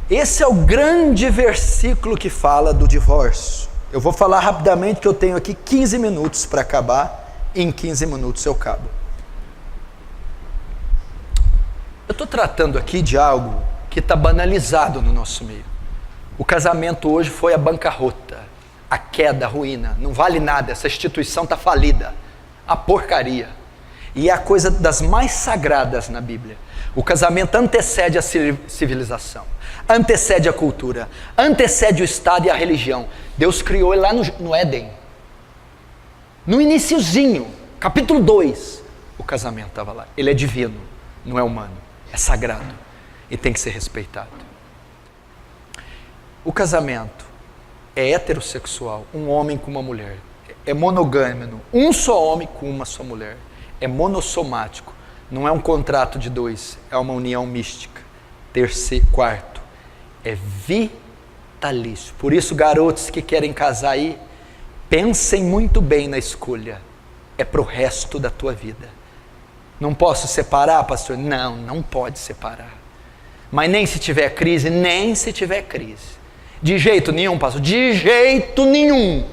Esse é o grande versículo que fala do divórcio. Eu vou falar rapidamente que eu tenho aqui 15 minutos para acabar. Em 15 minutos eu acabo. Eu estou tratando aqui de algo que está banalizado no nosso meio. O casamento hoje foi a bancarrota, a queda, a ruína. Não vale nada, essa instituição está falida. A porcaria. E é a coisa das mais sagradas na Bíblia. O casamento antecede a civilização, antecede a cultura, antecede o Estado e a religião. Deus criou ele lá no Éden. No iniciozinho, capítulo 2, o casamento estava lá. Ele é divino, não é humano, é sagrado e tem que ser respeitado. O casamento é heterossexual, um homem com uma mulher. É monogâmico, um só homem com uma só mulher. É monossomático, não é um contrato de dois, é uma união mística. Quarto, é vitalício. Por isso, garotos que querem casar aí, pensem muito bem na escolha. É para o resto da tua vida. Não posso separar, pastor? Não, não pode separar. Mas nem se tiver crise, nem se tiver crise. De jeito nenhum, pastor? De jeito nenhum.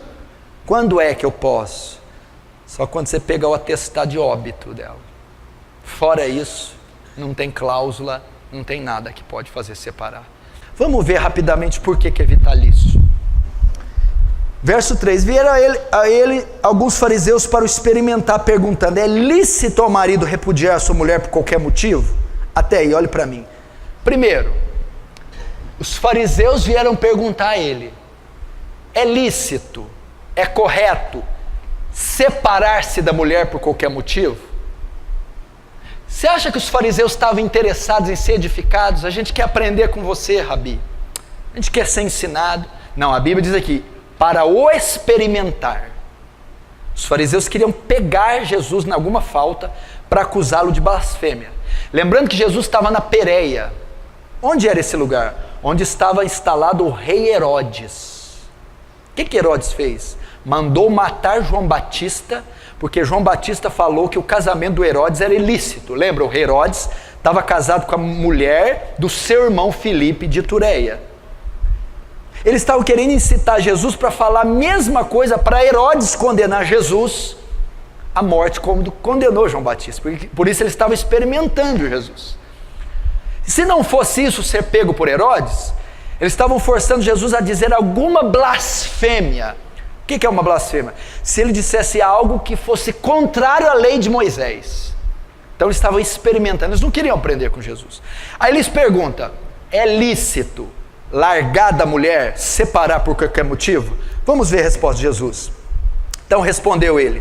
Quando é que eu posso? Só quando você pegar o atestado de óbito dela. Fora isso, não tem cláusula, não tem nada que pode fazer separar. Vamos ver rapidamente por que é vitalício. Verso 3, vieram a ele alguns fariseus para o experimentar, perguntando, é lícito ao marido repudiar a sua mulher por qualquer motivo? Até aí, olhe para mim. Primeiro, os fariseus vieram perguntar a ele, é lícito, é correto separar-se da mulher por qualquer motivo? Você acha que os fariseus estavam interessados em ser edificados? A gente quer aprender com você, Rabi. A gente quer ser ensinado. Não, a Bíblia diz aqui, para o experimentar. Os fariseus queriam pegar Jesus em alguma falta para acusá-lo de blasfêmia. Lembrando que Jesus estava na Pérea. Onde era esse lugar? Onde estava instalado o rei Herodes. O que Herodes fez? Mandou matar João Batista, porque João Batista falou que o casamento do Herodes era ilícito. Lembra? O rei Herodes estava casado com a mulher do seu irmão Filipe de Itureia. Eles estavam querendo incitar Jesus para falar a mesma coisa para Herodes condenar Jesus à morte, como condenou João Batista. Por isso eles estavam experimentando Jesus. Se não fosse isso ser pego por Herodes, eles estavam forçando Jesus a dizer alguma blasfêmia. O que é uma blasfêmia? Se ele dissesse algo que fosse contrário à lei de Moisés. Então eles estavam experimentando, eles não queriam aprender com Jesus. Aí eles perguntam, é lícito largar da mulher, separar por qualquer motivo? Vamos ver a resposta de Jesus. Então respondeu ele,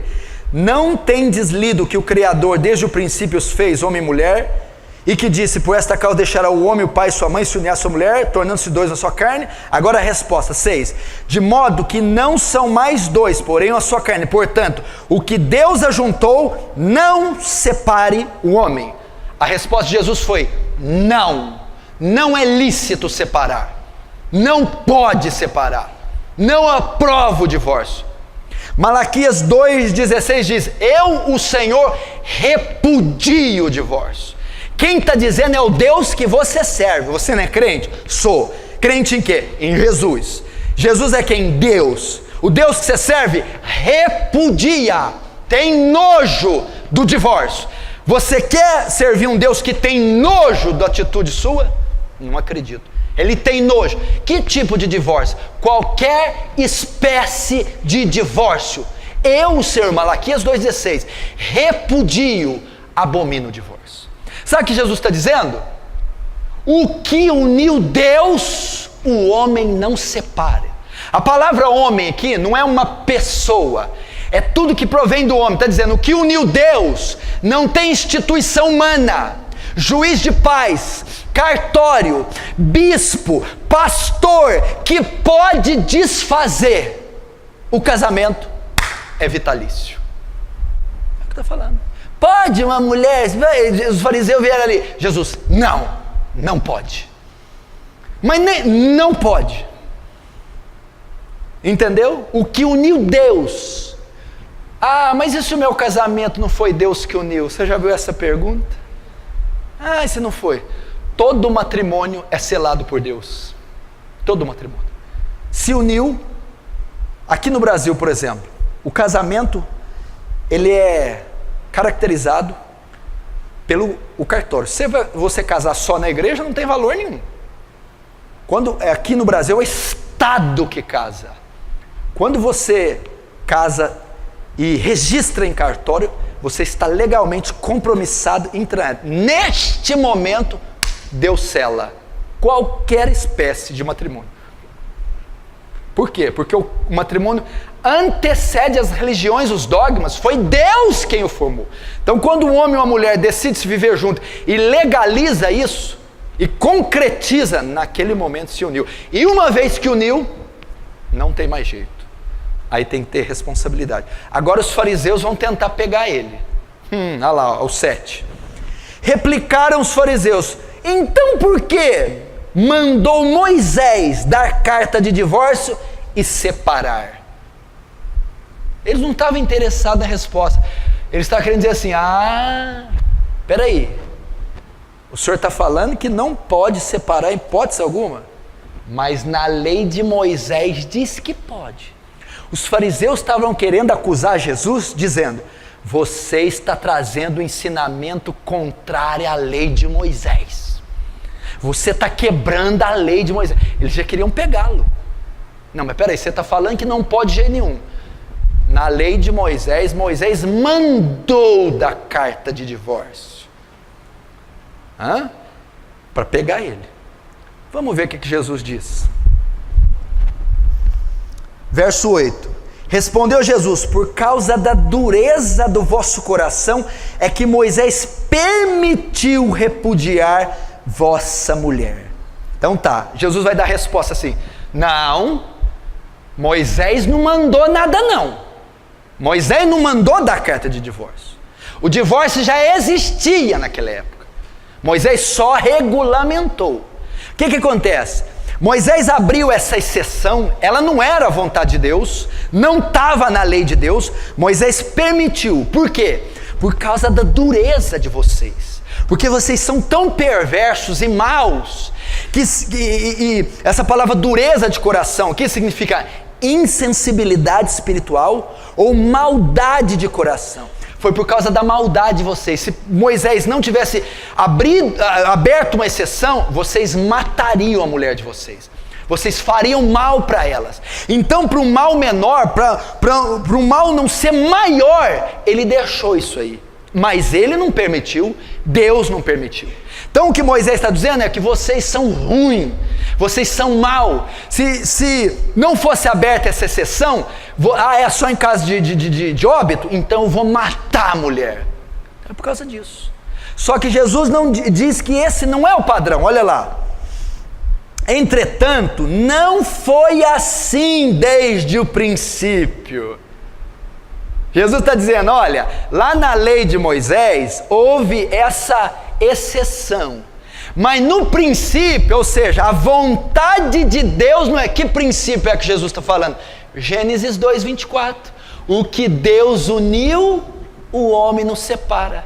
não tendes lido que o Criador desde o princípio os fez homem e mulher, e que disse, por esta causa deixará o homem, o pai e sua mãe, se unir à sua mulher, tornando-se dois na sua carne? Agora a resposta, 6, de modo que não são mais dois, porém a sua carne, portanto, o que Deus ajuntou, não separe o homem. A resposta de Jesus foi, não é lícito separar, não pode separar, não aprova o divórcio. Malaquias 2,16 diz, eu, o Senhor, repudio o divórcio. Quem está dizendo é o Deus que você serve. Você não é crente? Sou. Crente em quê? Em Jesus. Jesus é quem? Deus. O Deus que você serve repudia, tem nojo do divórcio. Você quer servir um Deus que tem nojo da atitude sua? Não acredito. Ele tem nojo. Que tipo de divórcio? Qualquer espécie de divórcio. Eu, Senhor, Malaquias 2,16, repudio, abomino o divórcio. Sabe o que Jesus está dizendo? O que uniu Deus, o homem não separa. A palavra homem aqui não é uma pessoa, é tudo que provém do homem. Está dizendo, o que uniu Deus não tem instituição humana, juiz de paz, cartório, bispo, pastor, que pode desfazer. O casamento é vitalício. É o que está falando. Pode uma mulher, os fariseus vieram ali, Jesus, não pode. Mas não pode. Entendeu? O que uniu Deus. Ah, mas e se o meu casamento não foi Deus que uniu? Você já viu essa pergunta? Ah, e se não foi? Todo matrimônio é selado por Deus. Todo matrimônio. Se uniu, aqui no Brasil, por exemplo, o casamento, ele é caracterizado pelo cartório. Se você casar só na igreja, não tem valor nenhum. Quando aqui no Brasil é o Estado que casa. Quando você casa e registra em cartório, você está legalmente compromissado em entrar. Neste momento, Deus sela qualquer espécie de matrimônio. Por quê? Porque o matrimônio antecede as religiões, os dogmas. Foi Deus quem o formou. Então, quando um homem e uma mulher decidem se viver junto e legaliza isso, e concretiza, naquele momento se uniu. E uma vez que uniu, não tem mais jeito. Aí tem que ter responsabilidade. Agora os fariseus vão tentar pegar ele. Olha lá, o 7. Replicaram os fariseus: então por que mandou Moisés dar carta de divórcio e separar? Eles não estavam interessados na resposta. Eles estavam querendo dizer assim: peraí, o senhor está falando que não pode separar em hipótese alguma? Mas na lei de Moisés diz que pode. Os fariseus estavam querendo acusar Jesus, dizendo: você está trazendo um ensinamento contrário à lei de Moisés. Você está quebrando a lei de Moisés. Eles já queriam pegá-lo. Não, mas peraí, você está falando que não pode de jeito nenhum. Na lei de Moisés, Moisés mandou dar carta de divórcio. Para pegar ele. Vamos ver o que Jesus diz. Verso 8. Respondeu Jesus: por causa da dureza do vosso coração é que Moisés permitiu repudiar vossa mulher. Então tá, Jesus vai dar a resposta assim: não, Moisés não mandou nada não. Moisés não mandou dar carta de divórcio. O divórcio já existia naquela época. Moisés só regulamentou. O que acontece? Moisés abriu essa exceção, ela não era a vontade de Deus, não estava na lei de Deus, Moisés permitiu. Por quê? Por causa da dureza de vocês. Porque vocês são tão perversos e maus, e essa palavra dureza de coração, que significa insensibilidade espiritual ou maldade de coração. Foi por causa da maldade de vocês. Se Moisés não tivesse aberto uma exceção, vocês matariam a mulher de vocês. Vocês fariam mal para elas. Então, para um mal menor, para um mal não ser maior, ele deixou isso aí. Mas ele não permitiu, Deus não permitiu. Então o que Moisés está dizendo é que vocês são ruins, vocês são mal. Se não fosse aberta essa exceção, é só em caso de óbito, então eu vou matar a mulher. É por causa disso. Só que Jesus não diz que esse não é o padrão, olha lá. Entretanto, não foi assim desde o princípio. Jesus está dizendo, olha, lá na lei de Moisés houve essa exceção, mas no princípio, ou seja, a vontade de Deus não é. Que princípio é que Jesus está falando? Gênesis 2:24, o que Deus uniu, o homem não separa.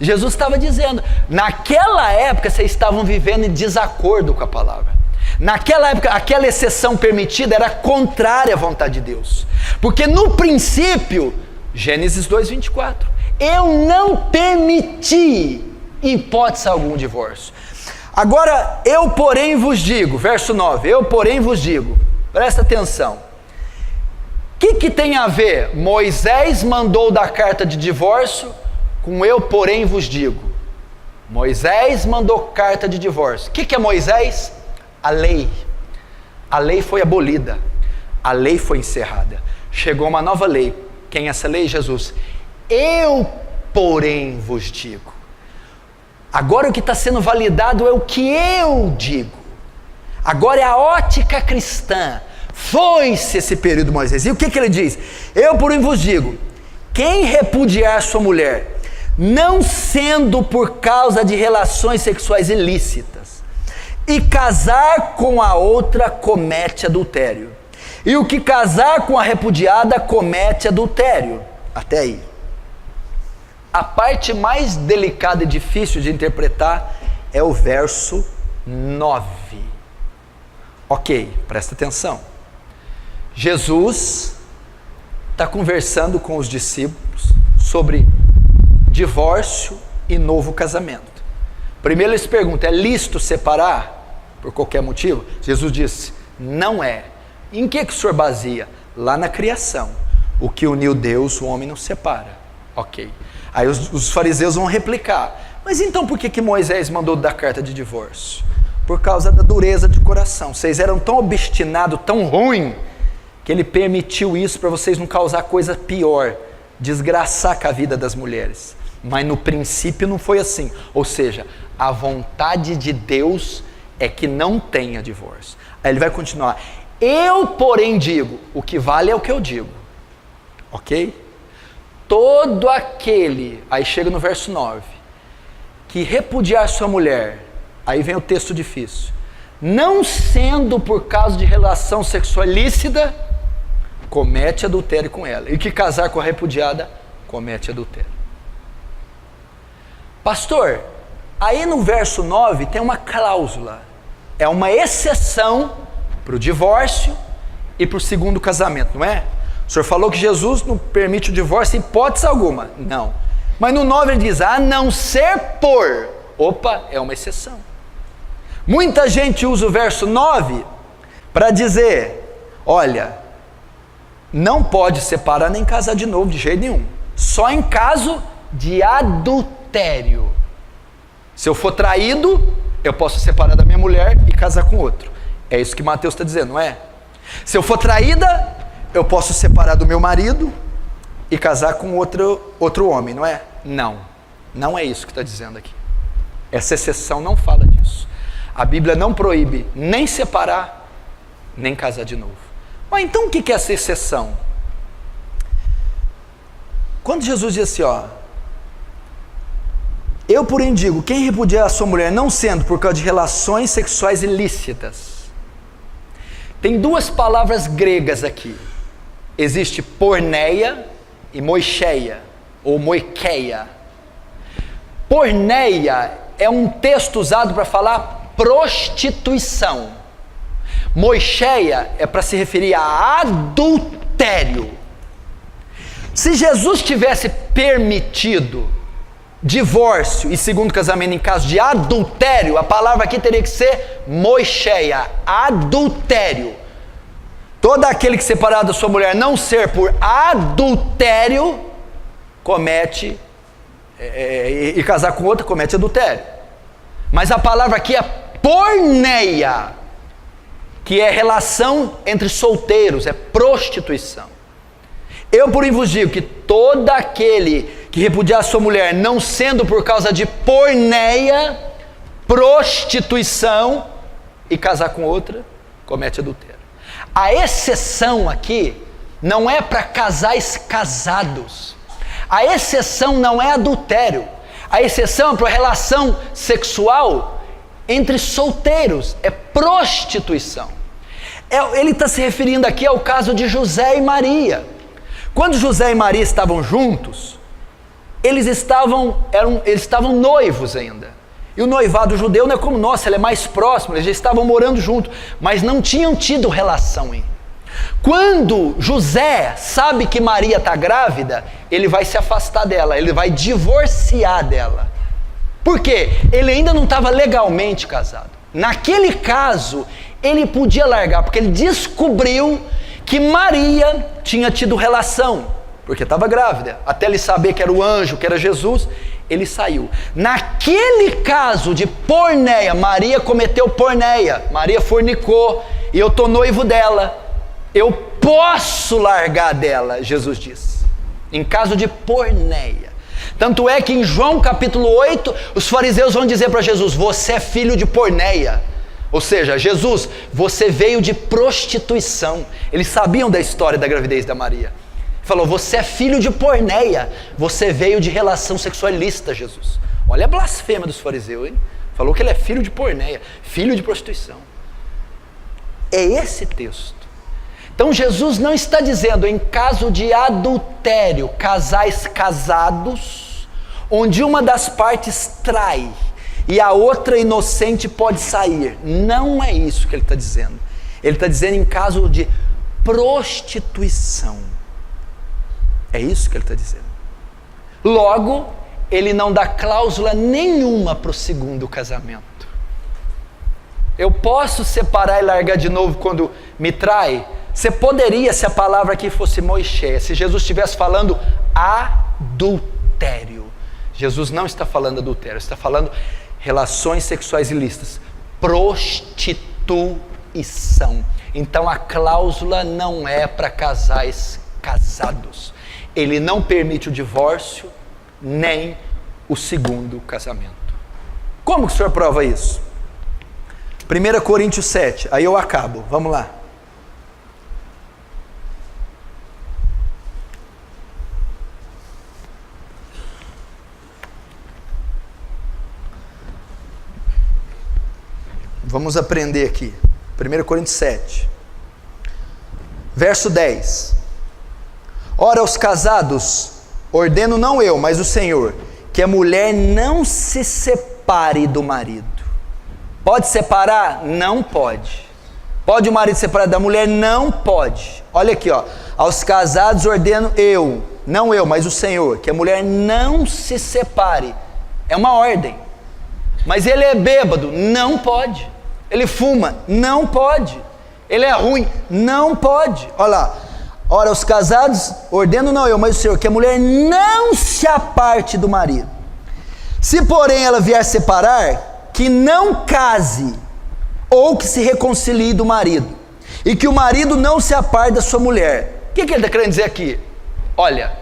Jesus estava dizendo, naquela época vocês estavam vivendo em desacordo com a palavra. Naquela época, aquela exceção permitida era contrária à vontade de Deus, porque no princípio, Gênesis 2:24, eu não permiti em hipótese algum divórcio. Agora, eu porém vos digo, verso 9, eu porém vos digo, presta atenção, o que tem a ver Moisés mandou dar carta de divórcio com eu porém vos digo? Moisés mandou carta de divórcio. O que é Moisés? A lei. A lei foi abolida, a lei foi encerrada, chegou uma nova lei. Quem é essa lei? Jesus. Eu porém vos digo. Agora o que está sendo validado é o que eu digo. Agora é a ótica cristã. Foi-se esse período de Moisés. E o que ele diz? Eu porém vos digo, quem repudiar sua mulher, não sendo por causa de relações sexuais ilícitas, e casar com a outra, comete adultério. E o que casar com a repudiada, comete adultério. Até aí. A parte mais delicada e difícil de interpretar é o verso 9. Ok, presta atenção. Jesus está conversando com os discípulos sobre divórcio e novo casamento. Primeiro eles perguntam, é lícito separar por qualquer motivo? Jesus disse, não é. Em que o Senhor baseia? Lá na criação. O que uniu Deus, o homem não separa. Ok. Aí os fariseus vão replicar, mas então por que Moisés mandou dar carta de divórcio? Por causa da dureza de coração. Vocês eram tão obstinados, tão ruim, que ele permitiu isso para vocês não causar coisa pior, desgraçar com a vida das mulheres. Mas no princípio não foi assim. Ou seja, a vontade de Deus é que não tenha divórcio. Aí ele vai continuar. Eu, porém, digo, o que vale é o que eu digo. Ok? Todo aquele, aí chega no verso 9, que repudiar sua mulher, aí vem o texto difícil, não sendo por causa de relação sexual ilícita, comete adultério com ela. E que casar com a repudiada, comete adultério. Pastor, aí no verso 9 tem uma cláusula, é uma exceção para o divórcio e para o segundo casamento, não é? O senhor falou que Jesus não permite o divórcio em hipótese alguma. Não. Mas no 9 ele diz, a não ser por. Opa, é uma exceção. Muita gente usa o verso 9 para dizer, olha, não pode separar nem casar de novo de jeito nenhum. Só em caso de adultério. Se eu for traído, eu posso separar da minha mulher e casar com outro. É isso que Mateus está dizendo, não é? Se eu for traída, eu posso separar do meu marido e casar com outro homem, não é? Não, não é isso que está dizendo aqui. Essa exceção não fala disso. A Bíblia não proíbe nem separar, nem casar de novo. Mas então o que é essa exceção? Quando Jesus diz assim, ó, eu porém digo, quem repudiar a sua mulher não sendo por causa de relações sexuais ilícitas. Tem duas palavras gregas aqui. Existe porneia e moicheia, ou moikeia. Porneia é um texto usado para falar prostituição. Moicheia é para se referir a adultério. Se Jesus tivesse permitido divórcio e segundo casamento em caso de adultério, a palavra aqui teria que ser moicheia, adultério. Todo aquele que separar da sua mulher não ser por adultério, comete, e casar com outra, comete adultério. Mas a palavra aqui é porneia, que é relação entre solteiros, é prostituição. Eu, porém, vos digo que todo aquele que repudiar a sua mulher, não sendo por causa de porneia, prostituição, e casar com outra, comete adultério. A exceção aqui não é para casais casados. A exceção não é adultério. A exceção é para relação sexual entre solteiros. É prostituição. Ele está se referindo aqui ao caso de José e Maria. Quando José e Maria estavam juntos, eles estavam noivos ainda. E o noivado judeu não é como nós, ele é mais próximo, eles já estavam morando juntos, mas não tinham tido relação ainda. Quando José sabe que Maria está grávida, ele vai se afastar dela, ele vai divorciar dela. Por quê? Ele ainda não estava legalmente casado. Naquele caso, ele podia largar, porque ele descobriu que Maria tinha tido relação, porque estava grávida. Até ele saber que era o anjo, que era Jesus, ele saiu. Naquele caso de porneia, Maria cometeu porneia, Maria fornicou, e eu estou noivo dela, eu posso largar dela, Jesus diz, em caso de porneia. Tanto é que em João capítulo 8, os fariseus vão dizer para Jesus, você é filho de porneia. Ou seja, Jesus, você veio de prostituição. Eles sabiam da história da gravidez da Maria. Falou, você é filho de porneia, você veio de relação sexual ilícita, Jesus. Olha a blasfêmia dos fariseus, hein? Falou que ele é filho de porneia, filho de prostituição. É esse texto. Então Jesus não está dizendo em caso de adultério, casais casados, onde uma das partes trai, e a outra inocente pode sair. Não é isso que ele está dizendo. Ele está dizendo em caso de prostituição. É isso que ele está dizendo. Logo, ele não dá cláusula nenhuma para o segundo casamento. Eu posso separar e largar de novo quando me trai? Você poderia, se a palavra aqui fosse moixé, se Jesus estivesse falando adultério. Jesus não está falando adultério, está falando relações sexuais ilícitas, prostituição. Então a cláusula não é para casais casados. Ele não permite o divórcio, nem o segundo casamento. Como que o senhor prova isso? 1 Coríntios 7, aí eu acabo, vamos lá. Vamos aprender aqui. 1 Coríntios 7, verso 10. Ora, aos casados, ordeno não eu, mas o Senhor, que a mulher não se separe do marido. Pode separar? Não pode. Pode o marido separar da mulher? Não pode. Olha aqui, ó. Aos casados ordeno eu, não eu, mas o Senhor, que a mulher não se separe. É uma ordem. Mas ele é bêbado? Não pode. Ele fuma? Não pode. Ele é ruim? Não pode. Olha lá. Ora, os casados, ordeno não eu, mas o Senhor, que a mulher não se aparte do marido. Se porém ela vier separar, que não case, ou que se reconcilie do marido, e que o marido não se aparte da sua mulher. O que ele está querendo dizer aqui? Olha,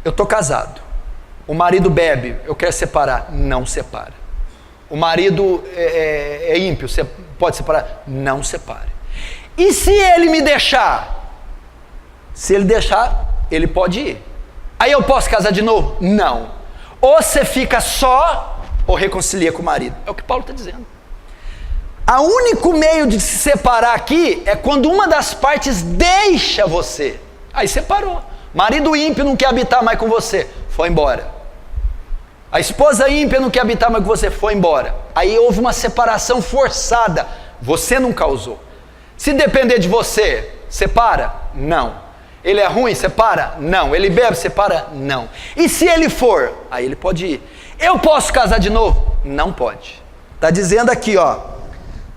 eu estou casado, o marido bebe, eu quero separar, não separa. O marido é ímpio, você pode separar? Não separe. E se ele me deixar? Se ele deixar, ele pode ir. Aí eu posso casar de novo? Não. Ou você fica só, ou reconcilia com o marido. É o que Paulo está dizendo. O único meio de se separar aqui é quando uma das partes deixa você. Aí separou. Marido ímpio não quer habitar mais com você, foi embora. A esposa ímpia não quer habitar mais com você, foi embora. Aí houve uma separação forçada, você não causou. Se depender de você, separa? Não. Ele é ruim, separa? Não. Ele bebe, separa? Não. E se ele for? Aí ele pode ir. Eu posso casar de novo? Não pode. Está dizendo aqui, ó.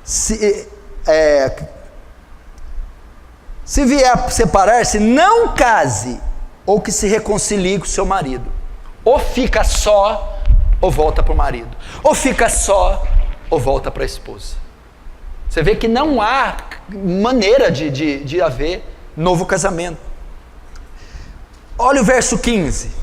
Se vier separar-se, não case, ou que se reconcilie com o seu marido. Ou fica só, ou volta para o marido. Ou fica só, ou volta para a esposa. Você vê que não há maneira de haver novo casamento. Olha o verso 15.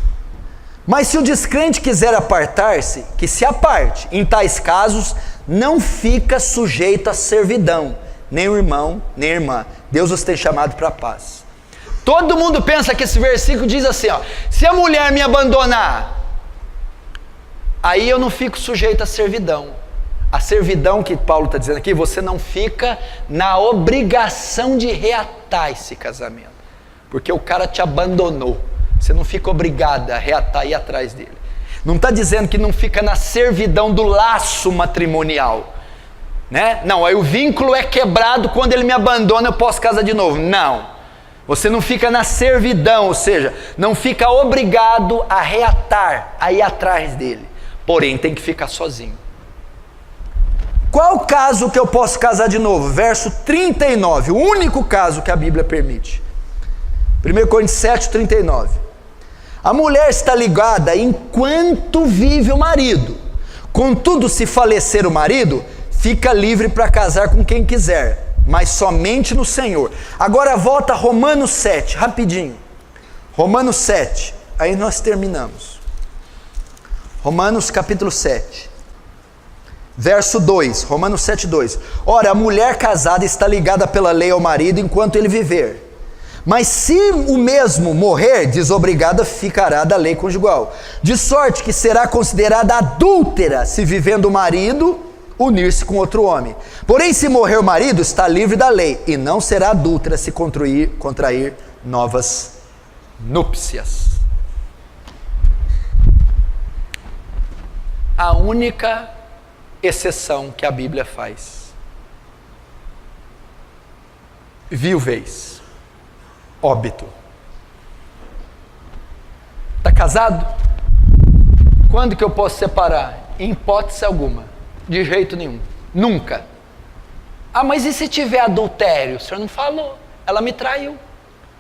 Mas se o descrente quiser apartar-se, que se aparte. Em tais casos, não fica sujeito à servidão, nem o irmão, nem a irmã. Deus os tem chamado para a paz. Todo mundo pensa que esse versículo diz assim, ó, se a mulher me abandonar, aí eu não fico sujeito à servidão. A servidão que Paulo está dizendo aqui, você não fica na obrigação de reatar esse casamento, porque o cara te abandonou. Você não fica obrigado a reatar e ir atrás dele. Não está dizendo que não fica na servidão do laço matrimonial, né? Não, aí o vínculo é quebrado, quando ele me abandona eu posso casar de novo. Não. Você não fica na servidão, ou seja, não fica obrigado a reatar, a ir atrás dele. Porém, tem que ficar sozinho. Qual o caso que eu posso casar de novo? Verso 39, o único caso que a Bíblia permite. 1 Coríntios 7, 39. A mulher está ligada enquanto vive o marido. Contudo, se falecer o marido, fica livre para casar com quem quiser, mas somente no Senhor. Agora volta a Romanos 7, rapidinho. Romanos 7, aí nós terminamos. Romanos capítulo 7, verso 2, Romanos 7, 2. Ora, a mulher casada está ligada pela lei ao marido enquanto ele viver. Mas se o mesmo morrer, desobrigada ficará da lei conjugal. De sorte que será considerada adúltera se vivendo o marido unir-se com outro homem. Porém, se morrer o marido, está livre da lei, e não será adúltera se contrair novas núpcias. a única exceção que a Bíblia faz. Viuvez, óbito. Está casado? Quando que eu posso separar? Em hipótese alguma, de jeito nenhum, nunca. Ah, mas e se tiver adultério? O senhor não falou, ela me traiu.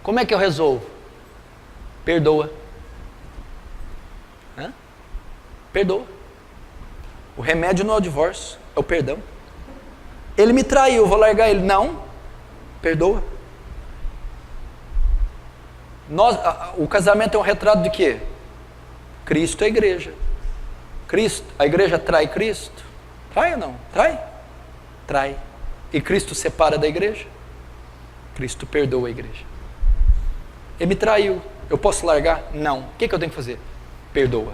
Como é que eu resolvo? Perdoa. Perdoa. O remédio não é o divórcio, é o perdão. Ele me traiu, vou largar ele. Não, perdoa. O casamento é um retrato de quê? Cristo é a igreja. Cristo, a igreja trai Cristo? Trai ou não? Trai? Trai. E Cristo separa da igreja? Cristo perdoa a igreja. Ele me traiu, eu posso largar? Não. O que eu tenho que fazer? Perdoa.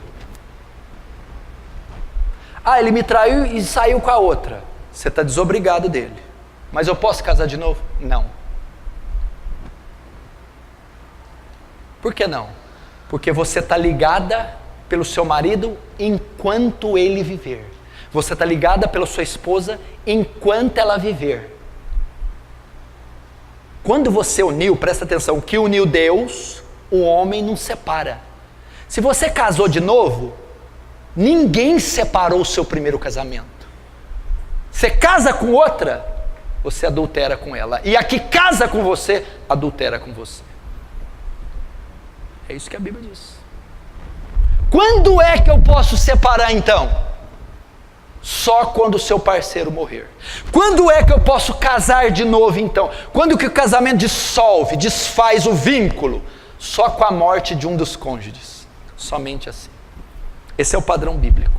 Ah, ele me traiu e saiu com a outra. Você está desobrigado dele. Mas eu posso casar de novo? Não. Por que não? Porque você está ligada pelo seu marido enquanto ele viver. Você está ligada pela sua esposa enquanto ela viver. Quando você uniu, presta atenção, que uniu Deus, o homem não separa. Se você casou de novo, ninguém separou o seu primeiro casamento. Você casa com outra, você adultera com ela. E a que casa com você, adultera com você. É isso que a Bíblia diz. Quando é que eu posso separar então? Só quando o seu parceiro morrer. Quando é que eu posso casar de novo então? Quando que o casamento dissolve, desfaz o vínculo? Só com a morte de um dos cônjuges. Somente assim. Esse é o padrão bíblico.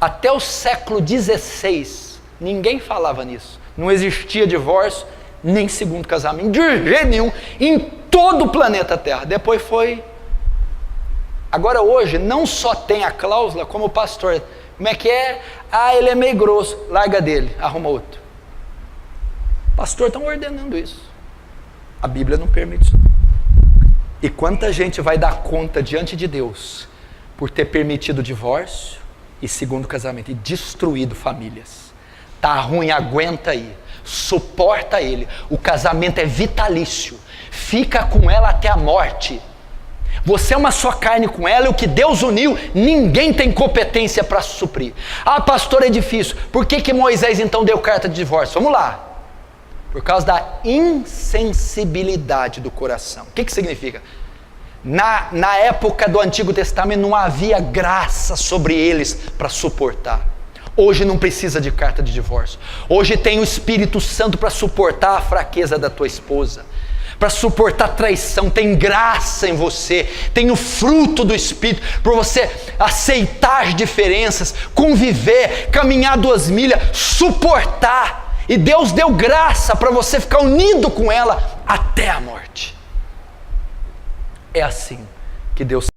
Até o século XVI, ninguém falava nisso. Não existia divórcio, nem segundo casamento, de jeito nenhum, em todo o planeta Terra. Depois foi... Agora hoje, não só tem a cláusula, como o pastor... Como é que é? Ah, ele é meio grosso, larga dele, arruma outro. Pastor, estão ordenando isso. A Bíblia não permite isso. E quanta gente vai dar conta diante de Deus por ter permitido o divórcio e segundo casamento e destruído famílias. Tá ruim, aguenta aí, suporta ele. O casamento é vitalício, fica com ela até a morte. Você é uma só carne com ela, e o que Deus uniu, ninguém tem competência para suprir. Ah, pastor, é difícil. Por que Moisés então deu carta de divórcio? Vamos lá. Por causa da insensibilidade do coração. O que significa? Na época do Antigo Testamento não havia graça sobre eles para suportar. Hoje não precisa de carta de divórcio. Hoje tem o Espírito Santo para suportar a fraqueza da tua esposa, para suportar traição. Tem graça em você, tem o fruto do Espírito, para você aceitar diferenças, conviver, caminhar 2 milhas, suportar. E Deus deu graça para você ficar unido com ela até a morte. É assim que Deus